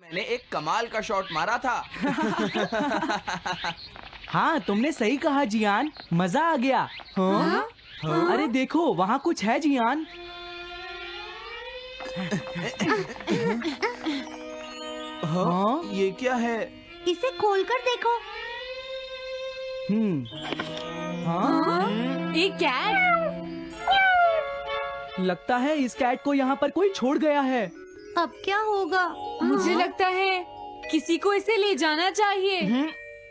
मैंने एक कमाल का शॉट मारा था। हाँ, तुमने सही कहा जियान, मजा आ गया। हाँ? अरे देखो, वहाँ कुछ है जियान। हाँ? ये क्या है? इसे खोलकर देखो। हाँ? एक कैट। लगता है इस कैट को यहाँ पर कोई छोड़ गया है। अब क्या होगा? मुझे लगता है किसी को इसे ले जाना चाहिए।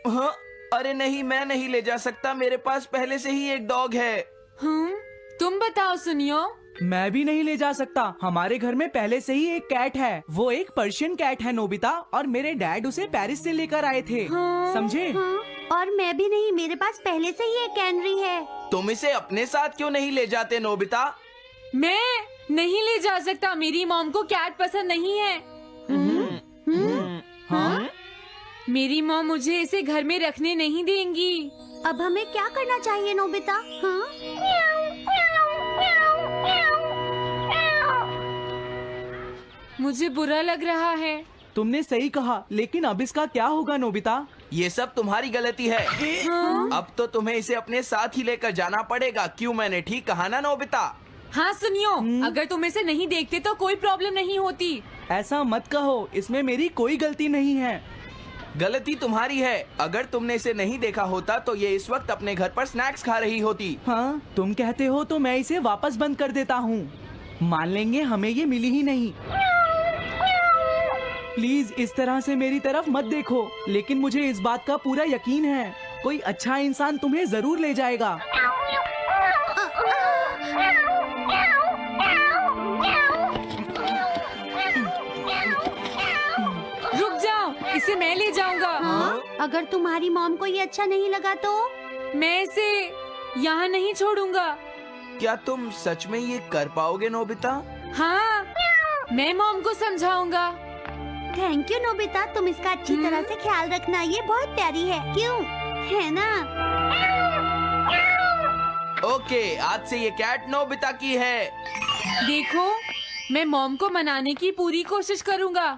हाँ? अरे नहीं, मैं नहीं ले जा सकता, मेरे पास पहले से ही एक डॉग है। तुम बताओ सुनियो। मैं भी नहीं ले जा सकता, हमारे घर में पहले से ही एक कैट है। वो एक पर्शियन कैट है नोबिता, और मेरे डैड उसे पेरिस से लेकर आए थे। समझे? और मैं भी नहीं, मेरे पास पहले से ही एक कैनरी है। तुम इसे अपने साथ क्यों नहीं ले जाते नोबिता? मैं नहीं ले जा सकता, मेरी मॉम को कैट पसंद नहीं है। हाँ? मेरी मॉम मुझे इसे घर में रखने नहीं देंगी। अब हमें क्या करना चाहिए नोबिता? हाँ? मुझे बुरा लग रहा है। तुमने सही कहा, लेकिन अब इसका क्या होगा नोबिता? ये सब तुम्हारी गलती है। अब तो तुम्हें इसे अपने साथ ही लेकर जाना पड़ेगा। क्यों, मैंने ठीक कहा ना नोबिता? हाँ सुनियो, अगर तुम इसे नहीं देखते तो कोई प्रॉब्लम नहीं होती। ऐसा मत कहो, इसमें मेरी कोई गलती नहीं है। गलती तुम्हारी है। अगर तुमने इसे नहीं देखा होता तो ये इस वक्त अपने घर पर स्नैक्स खा रही होती। हाँ, तुम कहते हो तो मैं इसे वापस बंद कर देता हूँ। मान लेंगे हमें ये मिली ही नहीं। प्लीज इस तरह से मेरी तरफ मत देखो, लेकिन मुझे इस बात का पूरा यकीन है, कोई अच्छा इंसान तुम्हें जरूर ले जाएगा। रुक जाओ, इसे मैं ले जाऊंगा। अगर तुम्हारी मॉम को ये अच्छा नहीं लगा तो? मैं इसे यहाँ नहीं छोड़ूंगा। क्या तुम सच में ये कर पाओगे नोबिता? हाँ, मैं मॉम को समझाऊंगा। थैंक यू नोबिता, तुम इसका अच्छी तरह से ख्याल रखना, ये बहुत प्यारी है। क्यों, है ना? ओके, आज से ये कैट नोबिता की है। देखो, मैं मॉम को मनाने की पूरी कोशिश करूंगा।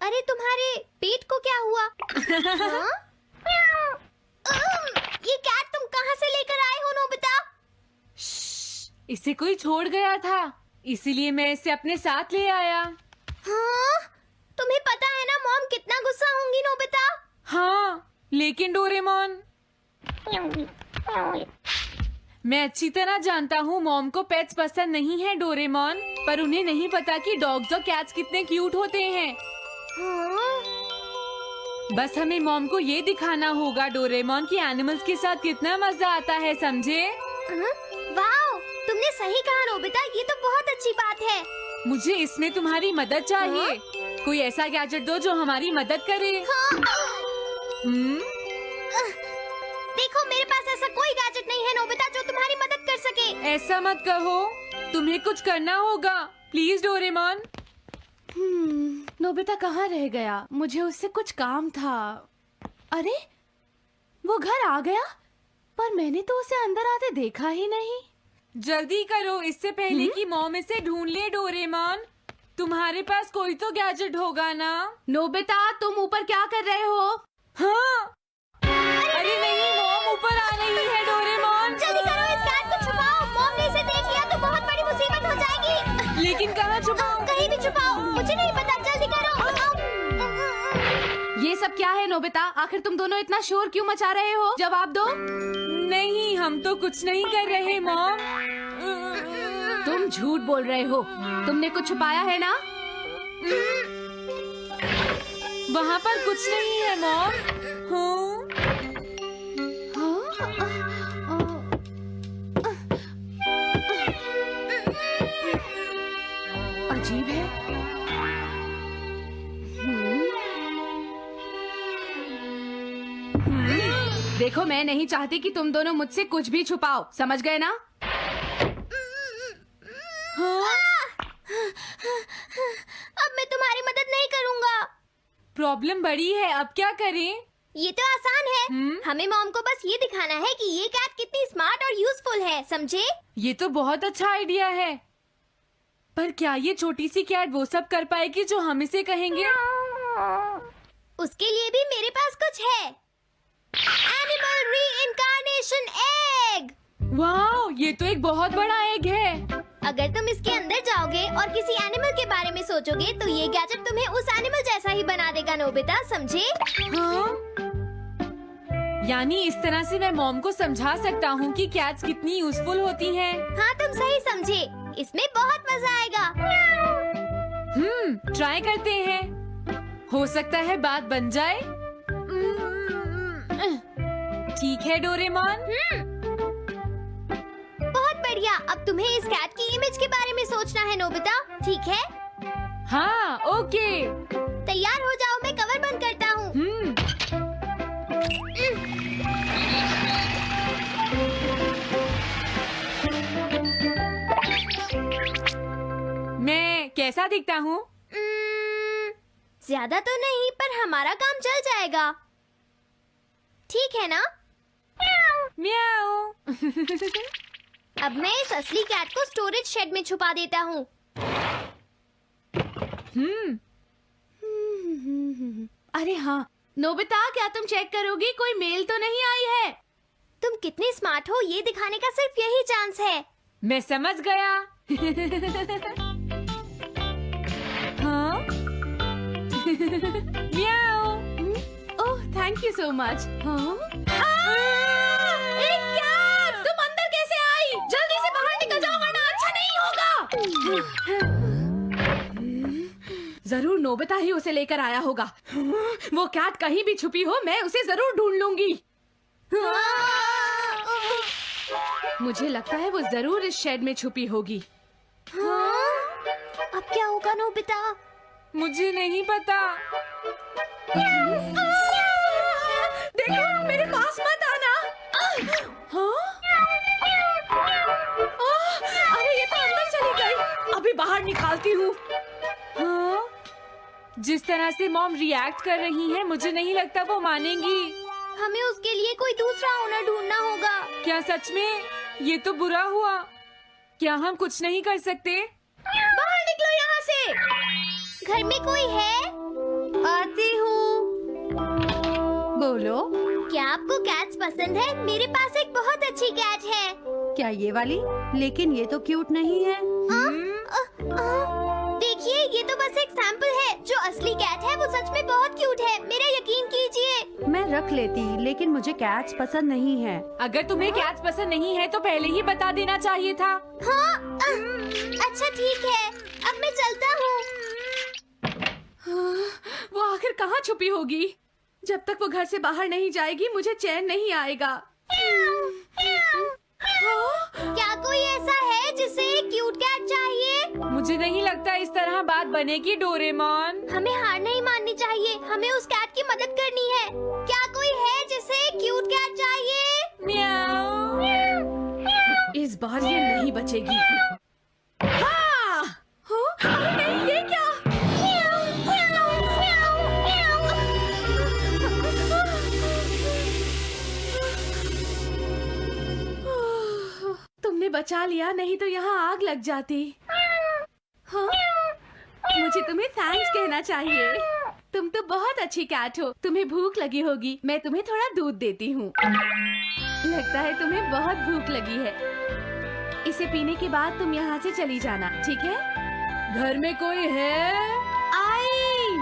अरे तुम्हारे पेट को क्या हुआ? हाँ? ये कैट तुम कहाँ से लेकर आए हो नोबिता? इसे कोई छोड़ गया था, इसीलिए मैं इसे अपने साथ ले आया। हाँ? तुम्हें पता है ना मॉम कितना गुस्सा होंगी नोबिता? हाँ, लेकिन डोरेमोन, मैं अच्छी तरह जानता हूँ मॉम को पेट्स पसंद नहीं है डोरेमोन, पर उन्हें नहीं पता कि डॉग्स और कैट्स कितने क्यूट होते हैं। हाँ? बस हमें मॉम को ये दिखाना होगा डोरेमोन कि एनिमल्स के साथ कितना मजा आता है, समझे? वाओ, तुमने सही कहा नोबिता, ये तो बहुत अच्छी बात है। मुझे इसमें तुम्हारी मदद चाहिए। कोई ऐसा गैजेट दो जो हमारी मदद करे। देखो, मेरे पास ऐसा कोई गैजेट नहीं है नोबिता जो तुम्हारी मदद कर सके। ऐसा मत कहो, तुम्हें कुछ करना होगा, प्लीज डोरेमोन। नोबिता कहाँ रह गया? मुझे उससे कुछ काम था। अरे, वो घर आ गया, पर मैंने तो उसे अंदर आते देखा ही नहीं। जल्दी करो, इससे पहले कि मॉम इसे ढूंढ ले डोरेमोन। तुम्हारे पास कोई तो गैजेट होगा ना? नोबिता, तुम ऊपर क्या कर रहे हो? हाँ, अरे नहीं, मॉम ऊपर आ रही है डोरेमोन। जल्दी करो, इस कैट को छुपाओ। मॉम ने इसे देख लिया तो बहुत बड़ी मुसीबत हो जाएगी। लेकिन कहाँ छुपाऊं? कहीं भी छुपाओ, मुझे नहीं पता, जल्दी करो। ये सब क्या है नोबिता? आखिर तुम दोनों इतना शोर क्यों मचा रहे हो? जवाब दो। नहीं, हम तो कुछ नहीं कर रहे मॉम। तुम झूठ बोल रहे हो, तुमने कुछ छुपाया है ना? वहाँ पर कुछ नहीं है मॉम। अजीब है। देखो, मैं नहीं चाहती कि तुम दोनों मुझसे कुछ भी छुपाओ, समझ गए ना? अब मैं तुम्हारी मदद नहीं करूँगा। प्रॉब्लम बड़ी है, अब क्या करें? ये तो आसान है। हमें मॉम को बस ये दिखाना है कि ये कैट कितनी स्मार्ट और यूजफुल है, समझे? ये तो बहुत अच्छा आइडिया है, पर क्या ये छोटी सी कैट वो सब कर पाएगी जो हम इसे कहेंगे? उसके लिए भी मेरे पास कुछ है। Animal reincarnation egg. वाह, ये तो एक बहुत बड़ा एग है। अगर तुम इसके अंदर जाओगे और किसी एनिमल के बारे में सोचोगे तो ये गैजेट तुम्हें उस एनिमल जैसा ही बना देगा, नोबिता, समझे? हाँ? यानी इस तरह से मैं मॉम को समझा सकता हूँ कि कैट्स कितनी यूजफुल होती हैं। हाँ, तुम सही समझे। इसमें बहुत मजा आएगा। ट्राई करते हैं। हो सकता है बात बन जाए। ठीक है डोरेमोन। बहुत बढ़िया। अब तुम्हें इस कैट की इमेज के बारे में सोचना है, नोबिता, ठीक है? हाँ, ओके। तैयार हो जाओ, मैं कवर बंद करता हूँ। मैं कैसा दिखता हूँ? ज्यादा तो नहीं, पर हमारा काम चल जाएगा, ठीक है ना? म्याऊ। अब मैं इस असली कैट को स्टोरेज शेड में छुपा देता हूँ। अरे हाँ नोबिता, क्या तुम चेक करोगी कोई मेल तो नहीं आई है? तुम कितने स्मार्ट हो ये दिखाने का सिर्फ यही चांस है। मैं समझ गया। हाँ? म्याऊ। ओह, थैंक यू सो मच। हाँ? तुम अंदर कैसे आई? जल्दी से बाहर निकल जाओ वरना अच्छा नहीं होगा। जरूर नोबिता ही उसे लेकर आया होगा। वो कैट कहीं भी छुपी हो, मैं उसे जरूर ढूंढ लूंगी। मुझे लगता है वो जरूर इस शेड में छुपी होगी। अब क्या होगा नोबिता? मुझे नहीं पता। देखो, मेरे पास मत आना। हाँ? अरे ये तो अंदर चली गई। अभी बाहर निकालती हूँ। हाँ? जिस तरह से मॉम रिएक्ट कर रही है, मुझे नहीं लगता वो मानेंगी। हमें उसके लिए कोई दूसरा ओनर ढूंढना होगा। क्या सच में? ये तो बुरा हुआ। क्या हम कुछ नहीं कर सकते? बाहर निकलो यहाँ से। घर में कोई है? आती हूँ। बोलो। क्या आपको कैट्स पसंद है? मेरे पास एक बहुत अच्छी कैट है। क्या ये वाली? लेकिन ये तो क्यूट नहीं है। देखिए, ये तो बस एक सैंपल है। जो असली कैट है वो सच में बहुत क्यूट है, मेरा यकीन कीजिए। मैं रख लेती, लेकिन मुझे कैट्स पसंद नहीं है। अगर तुम्हें कैट्स पसंद नहीं है तो पहले ही बता देना चाहिए था। हाँ, अच्छा ठीक है, अब मैं चलता हूँ। वो आखिर कहाँ छुपी होगी? जब तक वो घर से बाहर नहीं जाएगी मुझे चैन नहीं आएगा। क्या कोई ऐसा है जिसे एक क्यूट कैट चाहिए? मुझे नहीं लगता इस तरह बात बनेगी डोरेमोन। हमें हार नहीं माननी चाहिए, हमें उस कैट की मदद करनी है। क्या कोई है जिसे एक क्यूट कैट चाहिए? म्याऊ। इस बार ये नहीं बचेगी। हाँ! अरे नहीं, ये क्या? तुमने बचा लिया, नहीं तो यहाँ आग लग जाती। हाँ? मुझे तुम्हें थैंक्स कहना चाहिए। तुम तो बहुत अच्छी कैट हो। तुम्हें भूख लगी होगी, मैं तुम्हें थोड़ा दूध देती हूँ। लगता है तुम्हें बहुत भूख लगी है। इसे पीने के बाद तुम यहाँ से चली जाना, ठीक है? घर में कोई है? आई!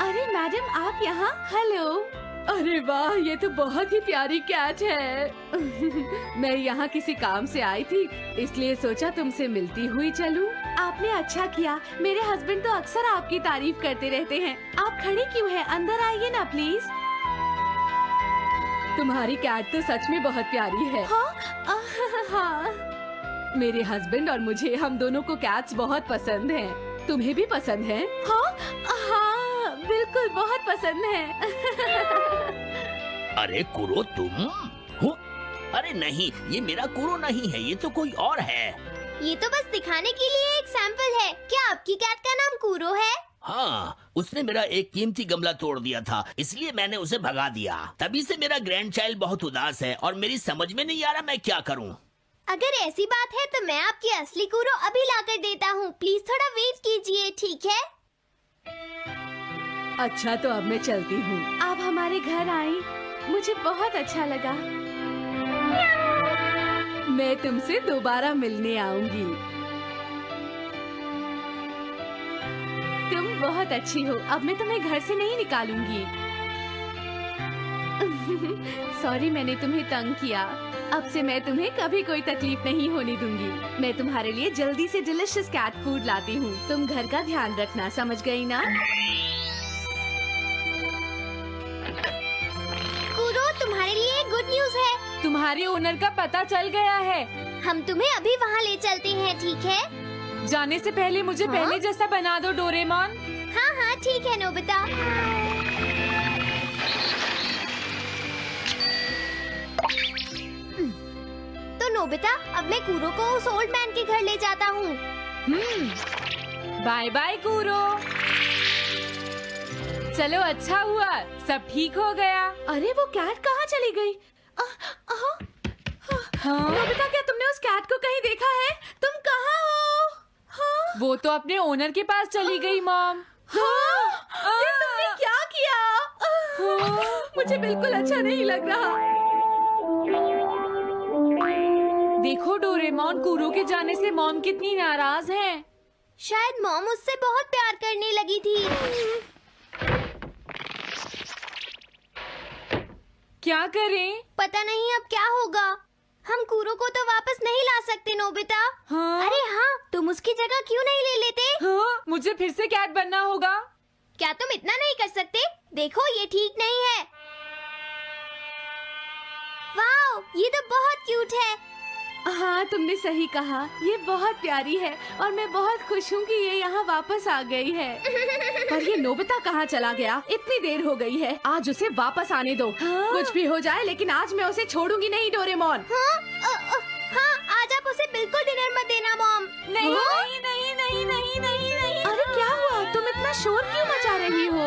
अरे मैडम, आप यहाँ? हेलो। अरे वाह, ये तो बहुत ही प्यारी कैट है। मैं यहाँ किसी काम से आई थी, इसलिए सोचा तुमसे मिलती हुई चलूं। आपने अच्छा किया। मेरे हस्बैंड तो अक्सर आपकी तारीफ करते रहते हैं। आप खड़े क्यों हैं? अंदर आइए ना प्लीज। तुम्हारी कैट तो सच में बहुत प्यारी है। हाँ। मेरे हस्बैंड और मुझे, हम दोनों को कैट्स बहुत पसंद हैं। तुम्हें भी पसंद है? हाँ, बिल्कुल बहुत पसंद है। अरे कुरो, तुम हो? अरे नहीं, ये मेरा कुरो नहीं है, ये तो कोई और है। ये तो बस दिखाने के लिए एक सैंपल है। क्या आपकी कैट का नाम कूरो है? हाँ, उसने मेरा एक कीमती गमला तोड़ दिया था, इसलिए मैंने उसे भगा दिया। तभी से मेरा ग्रैंड चाइल्ड बहुत उदास है और मेरी समझ में नहीं आ रहा मैं क्या करूँ। अगर ऐसी बात है तो मैं आपकी असली कूरो अभी लाकर देता हूँ। प्लीज थोड़ा वेट कीजिए, ठीक है? अच्छा तो अब मैं चलती हूँ। आप हमारे घर आई, मुझे बहुत अच्छा लगा। मैं तुमसे दोबारा मिलने आऊंगी। तुम बहुत अच्छी हो। अब मैं तुम्हें घर से नहीं निकालूंगी। सॉरी मैंने तुम्हें तंग किया। अब से मैं तुम्हें कभी कोई तकलीफ नहीं होने दूंगी। मैं तुम्हारे लिए जल्दी से डिलिशियस कैट फूड लाती हूँ। तुम घर का ध्यान रखना, समझ गई ना? कूरो, तुम्हारे लिए गुड न्यूज है। तुम्हारे ओनर का पता चल गया है। हम तुम्हें अभी वहाँ ले चलते हैं, ठीक है? जाने से पहले मुझे हाँ? पहले जैसा बना दो डोरेमोन। हाँ हाँ ठीक है नोबिता। तो नोबिता, अब मैं कूरो को उस ओल्ड मैन के घर ले जाता हूँ। बाय बाय कूरो। चलो अच्छा हुआ, सब ठीक हो गया। अरे वो कैट कहाँ चली गई? हाँ? नोबिता, क्या तुमने उस कैट को कहीं देखा है? तुम कहाँ हो? हाँ? वो तो अपने ओनर के पास चली गई मॉम। हाँ? ये तुमने क्या किया? मुझे बिल्कुल अच्छा नहीं लग रहा। देखो डोरेमोन, कूरो के जाने से मॉम कितनी नाराज हैं। शायद मॉम उससे बहुत प्यार करने लगी थी। क्या करें? पता नहीं अब क्या होगा। हम कूरो को तो वापस नहीं ला सकते नोबिता। हाँ? अरे हाँ, तुम उसकी जगह क्यों नहीं ले लेते? हाँ? मुझे फिर से कैट बनना होगा। क्या तुम इतना नहीं कर सकते? देखो ये ठीक नहीं है। वाओ, ये तो बहुत क्यूट है। हाँ तुमने सही कहा, ये बहुत प्यारी है और मैं बहुत खुश हूँ कि ये यहाँ वापस आ गई है। पर ये नोबिता कहाँ चला गया? इतनी देर हो गई है, आज उसे वापस आने दो। हाँ? कुछ भी हो जाए लेकिन आज मैं उसे छोड़ूंगी नहीं डोरेमोन। हाँ, आज आप उसे बिल्कुल डिनर मत देना मॉम। नहीं नहीं नहीं नहीं नहीं नहीं नहीं। अरे क्या हुआ? तुम इतना शोर क्यों मचा रही हो?